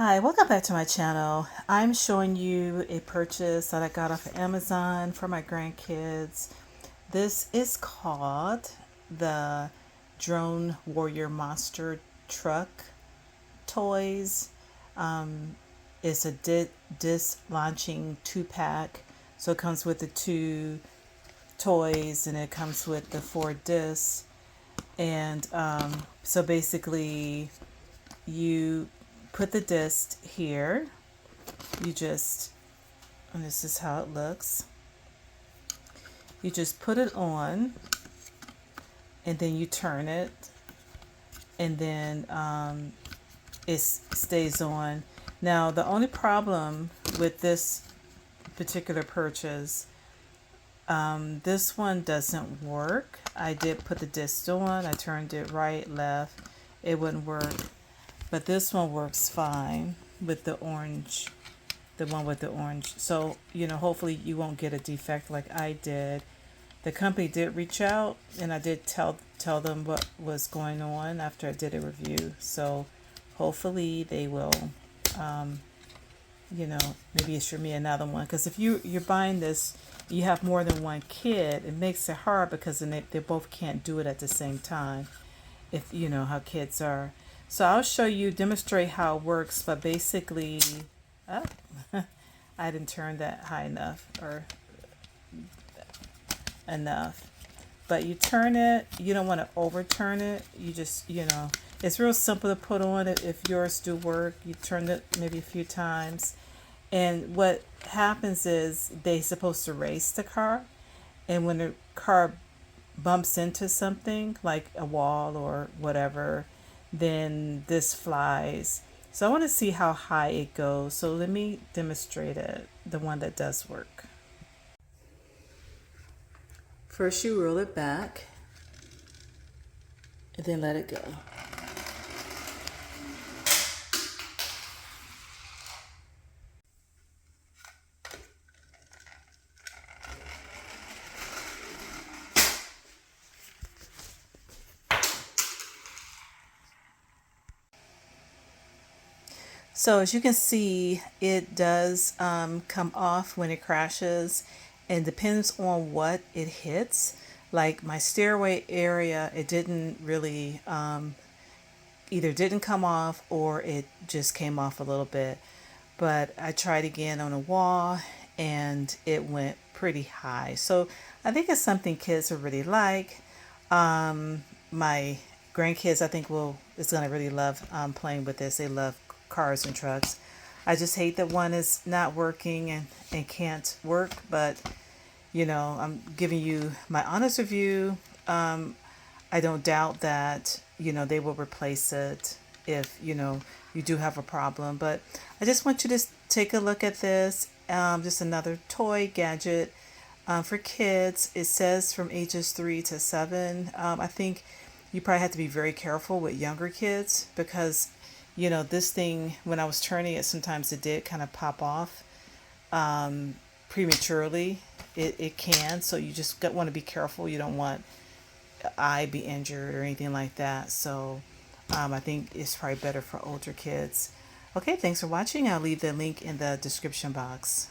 Hi, welcome back to my channel. I'm showing you a purchase that I got off of Amazon for my grandkids. This is called the Drone Warrior Monster Truck Toys. It's a disc launching 2-pack. So it comes with the 2 toys and it comes with the 4 discs. And so basically you put the disc here. You just, and this is how it looks. You just put it on and then you turn it and then it stays on. Now the only problem with this particular purchase, this one doesn't work. I did put the disc on, I turned it right, left, it wouldn't work. But this one works fine with the orange, the one with the orange. So, hopefully you won't get a defect like I did. The company did reach out and I did tell them what was going on after I did a review. So hopefully they will, maybe issue me another one. Because if you're buying this, you have more than one kid, it makes it hard because then they both can't do it at the same time. If you know how kids are. So I'll show you, demonstrate how it works, but basically, oh, I didn't turn that high enough or enough. But you turn it, you don't want to overturn it. You just, it's real simple to put on it. If yours do work, you turn it maybe a few times. And what happens is they're supposed to race the car. And when the car bumps into something like a wall or whatever, then this flies. So I want to see how high it goes. So let me demonstrate it, the one that does work. First you roll it back and then let it go. So as you can see, it does come off when it crashes, and depends on what it hits. Like my stairway area, it didn't really, either didn't come off or it just came off a little bit. But I tried again on a wall and it went pretty high. So I think it's something kids will really like. My grandkids, I think, is going to really love playing with this. They love cars and trucks. I just hate that one is not working and can't work, but I'm giving you my honest review. I don't doubt that, they will replace it if, you do have a problem. But I just want you to take a look at this. Just another toy gadget for kids. It says from ages 3 to 7. I think you probably have to be very careful with younger kids because, this thing, when I was turning it, sometimes it did kind of pop off prematurely. It can. So you just want to be careful. You don't want eye be injured or anything like that. So I think it's probably better for older kids. Okay, thanks for watching. I'll leave the link in the description box.